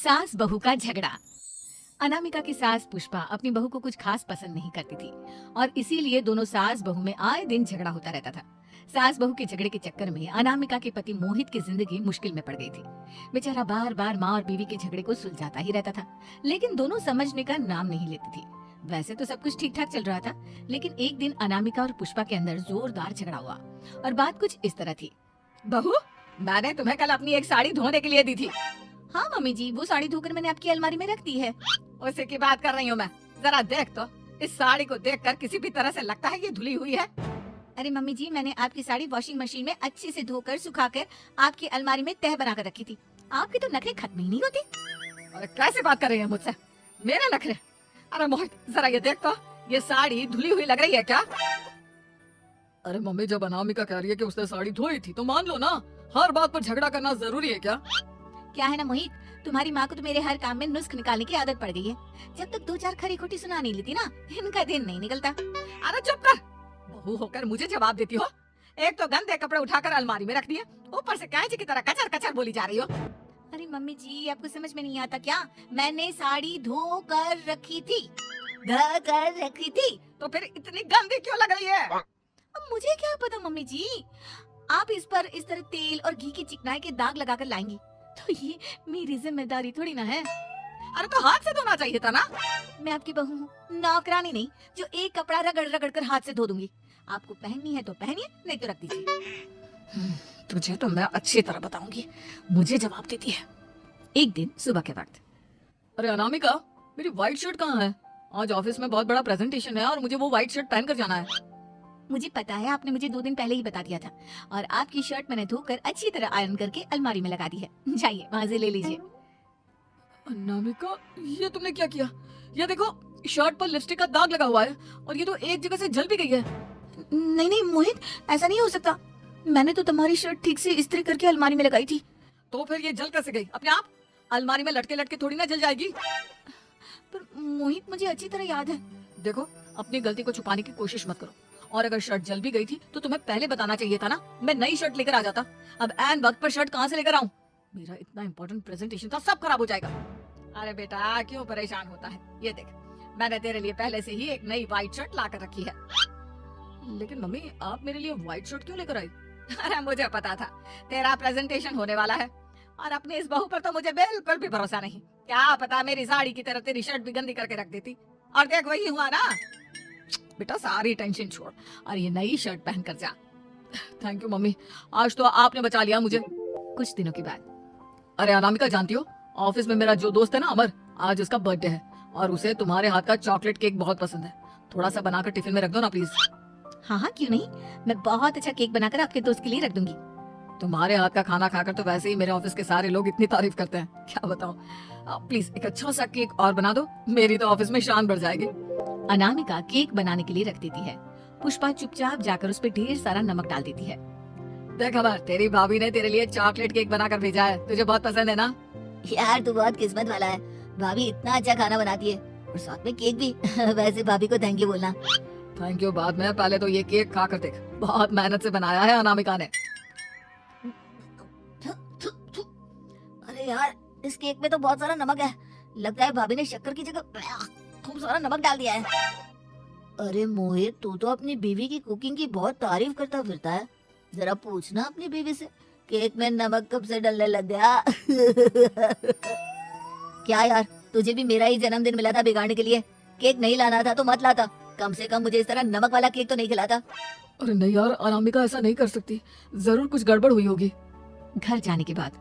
सास बहू का झगड़ा। अनामिका की सास पुष्पा अपनी बहू को कुछ खास पसंद नहीं करती थी और इसीलिए दोनों सास बहू में आए दिन झगड़ा होता रहता था। सास बहू के झगड़े के चक्कर में अनामिका के पति मोहित की जिंदगी मुश्किल में पड़ गई थी। बेचारा बार बार माँ और बीवी के झगड़े को सुलझाता ही रहता था, लेकिन दोनों समझने का नाम नहीं लेती थी। वैसे तो सब कुछ ठीक ठाक चल रहा था, लेकिन एक दिन अनामिका और पुष्पा के अंदर जोरदार झगड़ा हुआ और बात कुछ इस तरह थी। बहू, मैंने तुम्हें कल अपनी एक साड़ी धोने के लिए दी थी। हाँ मम्मी जी, वो साड़ी धोकर मैंने आपकी अलमारी में रख दी है। उसी की बात कर रही हूँ मैं। जरा देख तो, इस साड़ी को देखकर किसी भी तरह से लगता है ये धुली हुई है। अरे मम्मी जी, मैंने आपकी साड़ी वॉशिंग मशीन में अच्छे से धोकर सुखाकर आपकी अलमारी में तह बनाकर रखी थी। आपके तो नखरे खत्म ही नहीं होते। अरे कैसे बात कर रही है मुझसे? मेरे नखरे? अरे मोहित, जरा ये देख तो, ये साड़ी धुली हुई लग रही है क्या? अरे मम्मी, जब अनामिका कह रही है कि उसने साड़ी धोई थी तो मान लो ना। हर बात पर झगड़ा करना जरूरी है क्या? क्या है ना मोहित, तुम्हारी माँ को तो मेरे हर काम में नुस्ख निकालने की आदत पड़ गई है। जब तक दो चार खरी खोटी सुना नहीं लेती ना, इनका दिन नहीं निकलता। अरे चुप कर, बहू होकर मुझे जवाब देती हो। एक तो गंदे कपड़े उठाकर अलमारी में रख दिए, ऊपर से कैंची की तरह कचर कचर बोली जा रही हो। अरे मम्मी जी, आपको समझ में नहीं आता क्या? मैंने साड़ी धो कर रखी थी, धो कर रखी थी। तो फिर इतनी गंदी क्यों लग रही है? अब मुझे क्या पता मम्मी जी, आप इस पर इस तरह तेल और घी की चिकनाई के दाग लगाकर लाएंगी तो ये मेरी जिम्मेदारी थोड़ी ना है। अरे तो हाथ से धोना चाहिए था ना। मैं आपकी बहू हूँ, नौकरानी नहीं जो एक कपड़ा रगड़ रगड़ कर हाथ से धो दूंगी। आपको पहननी है तो पहनिए, नहीं तो रख दीजिए। तुझे तो मैं अच्छी तरह बताऊंगी, मुझे जवाब देती है। एक दिन सुबह के वक्त, अरे अनामिका, मेरी व्हाइट शर्ट कहाँ है? आज ऑफिस में बहुत बड़ा प्रेजेंटेशन है और मुझे वो व्हाइट शर्ट पहन कर जाना है। मुझे पता है, आपने मुझे 2 दिन पहले ही बता दिया था और आपकी शर्ट मैंने धोकर अच्छी तरह आयरन करके अलमारी में लगा दी है। जाइए वहाँ से ले लीजिए। अनामिका, ये तुमने क्या किया? ये देखो, शर्ट पर लिपस्टिक का दाग लगा हुआ है और ये तो एक जगह से जल भी गई है। नहीं नहीं मोहित, ऐसा नहीं हो सकता। मैंने तो तुम्हारी शर्ट ठीक से इस्त्री करके अलमारी में लगाई थी। तो फिर ये जल कैसे गई अपने आप? अलमारी में लटके लटके थोड़ी ना जल जाएगी। पर मोहित, मुझे अच्छी तरह याद है। देखो, अपनी गलती को छुपाने की कोशिश मत करो। और अगर शर्ट जल भी गई थी तो तुम्हें पहले बताना चाहिए था ना, मैं नई शर्ट लेकर आ जाता। अब ऐन वक्त पर शर्ट कहाँ से लेकर आऊं? मेरा इतना इंपॉर्टेंट प्रेजेंटेशन था, सब खराब हो जाएगा। अरे बेटा, क्यों परेशान होता है? ये देख, मैंने तेरे लिए पहले से ही एक नई व्हाइट शर्ट ला कर रखी है। लेकिन मम्मी, आप मेरे लिए व्हाइट शर्ट क्यों लेकर आई? अरे मुझे पता था तेरा प्रेजेंटेशन होने वाला है और अपनी इस बहू पर तो मुझे बिल्कुल भी भरोसा नहीं। क्या पता मेरी साड़ी की तरह तेरी शर्ट भी गंदी करके रख देती। और देख, वही हुआ ना। बेटा, सारी टेंशन छोड़ और ये नई शर्ट पहन कर जा। थैंक यू मम्मी, आज तो आपने बचा लिया मुझे। कुछ दिनों के बाद, अरे अनामिका, जानती हो, ऑफिस में मेरा जो दोस्त है ना अमर, आज उसका बर्थडे है और उसे तुम्हारे हाथ का चॉकलेट केक बहुत पसंद है। थोड़ा सा बनाकर टिफिन में रख दो ना प्लीज। हाँ हाँ क्यों नहीं, मैं बहुत अच्छा केक बनाकर आपके दोस्त के लिए रख दूंगी। तुम्हारे हाथ का खाना खाकर तो वैसे ही मेरे ऑफिस के सारे लोग इतनी तारीफ करते हैं, क्या बताऊं। प्लीज एक अच्छा सा केक और बना दो, मेरी तो ऑफिस में शान बढ़ जाएगी। अनामिका केक बनाने के लिए रख देती है। पुष्पा चुपचाप जाकर उस पर ढेर सारा नमक डाल देती है। देख अमर, तेरी भाभी ने तेरे लिए चॉकलेट केक बनाकर भेजा है, तुझे बहुत पसंद है ना? यार तू बहुत किस्मत वाला है, भाभी इतना अच्छा खाना बनाती है और साथ में केक भी। वैसे भाभी को थैंक यू बोलना। थैंक यू बाद में, पहले तो ये केक खा कर देख, बहुत मेहनत से बनाया है अनामिका ने। अरे यार, इस केक में तो बहुत सारा नमक है, लगता है भाभी ने शक्कर की जगह खूब सारा नमक डाल दिया है। अरे मोहित, तू तो अपनी बीवी की कुकिंग की बहुत तारीफ करता फिरता है। जरा पूछना अपनी बीवी से, केक में नमक कब से डलने लग गया? क्या यार, तुझे भी मेरा ही जन्मदिन मिला था बिगाड़ने के लिए? केक नहीं लाना था तो मत लाता, कम से कम मुझे इस तरह नमक वाला केक तो नहीं खिलाता। अरे नहीं यार, अनामिका ऐसा नहीं कर सकती, जरूर कुछ गड़बड़ हुई होगी। घर जाने के बाद,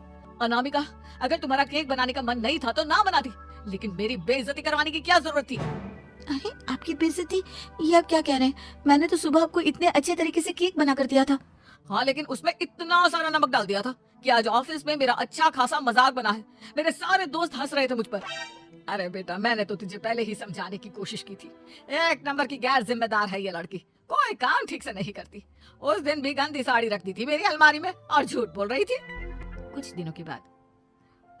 अनामिका, अगर तुम्हारा केक बनाने का मन नहीं था तो ना बनाती, लेकिन मेरी बेइज्जती करवाने की क्या जरूरत थी? अरे आपकी बेइज्जती, ये आप क्या कह रहे हैं? मैंने तो सुबह आपको इतने अच्छे तरीके से केक बना कर दिया था। हाँ, लेकिन उसमें इतना सारा नमक डाल दिया था कि आज ऑफिस में मेरा अच्छा खासा मजाक बना है। मेरे सारे दोस्त हंस रहे थे मुझ पर। अरे बेटा, मैंने तो तुझे पहले ही समझाने की कोशिश की थी। एक नंबर की गैर जिम्मेदार है ये लड़की, कोई काम ठीक से नहीं करती। उस दिन भी गंदी साड़ी रख दी थी मेरी अलमारी में और झूठ बोल रही थी। कुछ दिनों के बाद,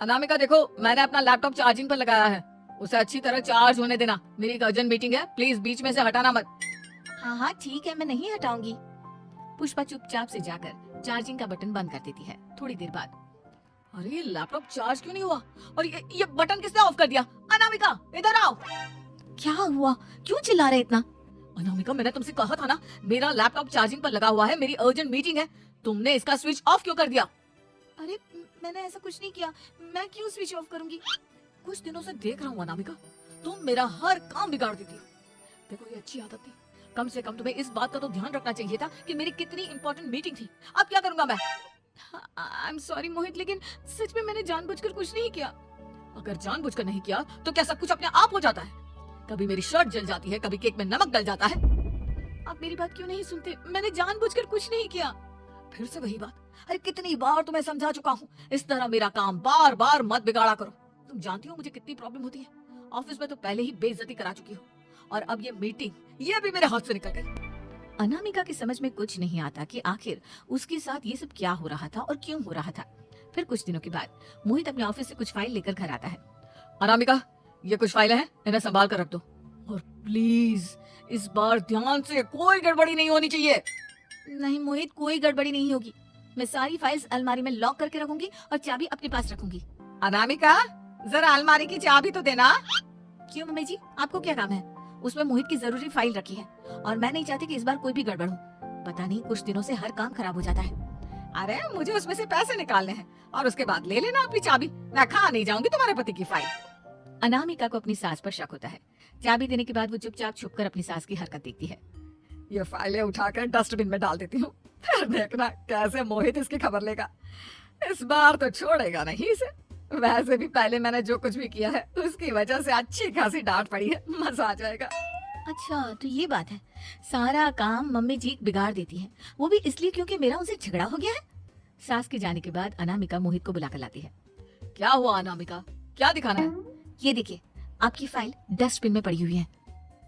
अनामिका देखो, मैंने अपना लैपटॉप चार्जिंग पर लगाया है, उसे अच्छी तरह चार्ज होने देना। मेरी एक अर्जेंट मीटिंग है, प्लीज बीच में से हटाना मत। हाँ हाँ ठीक है, मैं नहीं हटाऊंगी। पुष्पा चुपचाप से जाकर चार्जिंग का बटन बंद कर देती है। थोड़ी देर बाद, अरे ये लैपटॉप चार्ज क्यों नहीं हुआ? और ये बटन किसने ऑफ कर दिया? अनामिका इधर आओ। क्या हुआ? क्यों चिल्ला रहे इतना? अनामिका मैंने तुमसे कहा था ना, मेरा लैपटॉप चार्जिंग पर लगा हुआ है, मेरी अर्जेंट मीटिंग है। तुमने इसका स्विच ऑफ क्यों कर दिया? अरे मैंने ऐसा कुछ नहीं किया, मैं क्यों स्विच ऑफ करूंगी? कुछ दिनों से देख रहा हूँ अनामिका, तुम मेरा हर काम बिगाड़ देती हो। देखो ये अच्छी आदत थी, कम से कम तुम्हें इस बात का तो ध्यान रखना चाहिए था कि मेरी कितनी इंपॉर्टेंट मीटिंग थी। अब क्या करूंगा मैं? आई एम सॉरी मोहित, लेकिन सच में मैंने जानबूझकर कुछ नहीं किया। अगर जानबूझकर नहीं किया तो क्या सब कुछ अपने आप हो जाता है? कभी मेरी शर्ट जल जाती है, कभी केक में नमक डल जाता है। आप मेरी बात क्यों नहीं सुनते? मैंने जानबूझकर कुछ नहीं किया। फिर से वही बात। अरे कितनी बार तुम्हें समझा चुका हूँ, इस तरह मेरा काम बार बार मत बिगाड़ा करो। तुम जानती हो मुझे कितनी प्रॉब्लम होती है। ऑफिस में तो पहले ही बेइज्जती करा चुकी हो, और अब ये मीटिंग, ये भी मेरे हाथ से निकल गई। अनामिका की समझ में कुछ नहीं आता कि आखिर उसके साथ ये सब क्या हो रहा था और क्यों हो रहा था। फिर कुछ दिनों के बाद मोहित अपने ऑफिस से कुछ फाइल लेकर घर आता है। अनामिका, ये कुछ फाइलें हैं, इन्हें संभाल कर रख दो, और प्लीज इस बार ध्यान से, कोई गड़बड़ी नहीं होनी चाहिए। नहीं मोहित, कोई गड़बड़ी नहीं होगी। मैं सारी फाइल्स अलमारी में लॉक करके रखूंगी और चाबी अपने पास रखूंगी। अनामिका, जरा अलमारी की चाबी तो देना। क्यों मम्मी जी, आपको क्या काम है? उसमें मोहित की जरूरी फाइल रखी है और मैं नहीं चाहती कि इस बार कोई भी गड़बड़ हो। पता नहीं कुछ दिनों से हर काम खराब हो जाता है। अरे मुझे उसमें से पैसे निकालने हैं, और उसके बाद ले लेना अपनी चाबी। मैं खा नहीं जाऊंगी तुम्हारे पति की फाइल। अनामिका को अपनी सास पर शक होता है। चाबी देने के बाद वो चुपचाप छुपकर अपनी सास की हरकत देखती है। ये फाइलें उठाकर डस्टबिन में डाल देती हूँ, फिर देखना कैसे मोहित इसकी खबर लेगा। इस बार तो छोड़ेगा नहीं इसे। वैसे भी पहले मैंने जो कुछ भी किया है उसकी वजह से अच्छी खासी डांट पड़ी है, मजा आ जाएगा। अच्छा तो ये बात है, सारा काम मम्मी जी बिगाड़ देती है, वो भी इसलिए क्योंकि मेरा उनसे झगड़ा हो गया है। सास के जाने के बाद अनामिका मोहित को बुलाकर लाती है। क्या हुआ अनामिका, क्या दिखाना है? ये देखिए, आपकी फाइल डस्टबिन में पड़ी हुई है।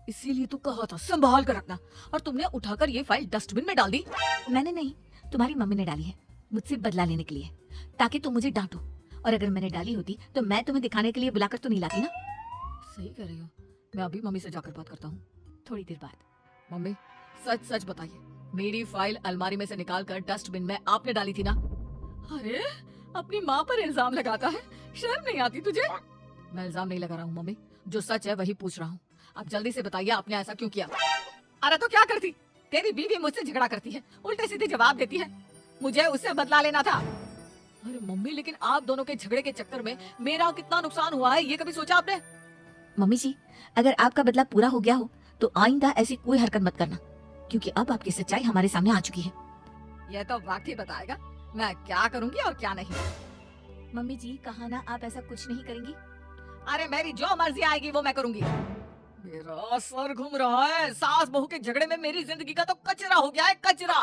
इसीलिए तो कहा था संभाल कर रखना, और तुमने उठाकर ये फाइल डस्टबिन में डाल दी। मैंने नहीं, तुम्हारी मम्मी ने डाली है, मुझसे बदला लेने के लिए, ताकि तुम मुझे डांटो। और अगर मैंने डाली होती तो मैं तुम्हें दिखाने के लिए बुलाकर तो नहीं लाती ना। सही कह रही हो, मैं अभी मम्मी से जाकर बात करता हूँ। थोड़ी देर बाद। मम्मी सच सच बताइए, मेरी फाइल अलमारी में से निकाल कर डस्टबिन में आपने डाली थी ना? अरे अपनी माँ पर इल्जाम लगाता है, शर्म नहीं आती तुझे? मैं इल्जाम नहीं लगा रहा हूँ मम्मी, जो सच है वही पूछ रहा हूँ। आप जल्दी से बताइए आपने ऐसा क्यों किया? अरे तो क्या करती, तेरी बीवी मुझसे झगड़ा करती है, उल्टे सीधे जवाब देती है, मुझे उससे बदला लेना था। अरे मम्मी, लेकिन आप दोनों के झगड़े के चक्कर में मेरा कितना नुकसान हुआ है, ये कभी सोचा आपने? मम्मी जी, अगर आपका बदला पूरा हो गया हो तो आइंदा ऐसी कोई हरकत मत करना, क्योंकि अब आपकी सच्चाई हमारे सामने आ चुकी है। यह तो वक्त ही बताएगा मैं क्या करूंगी और क्या नहीं। मम्मी जी, कहा ना आप ऐसा कुछ नहीं करेंगी। अरे मेरी जो मर्जी आएगी वो मैं करूंगी। मेरा सर घूम रहा है, सास बहू के झगड़े में मेरी जिंदगी का तो कचरा हो गया है, कचरा।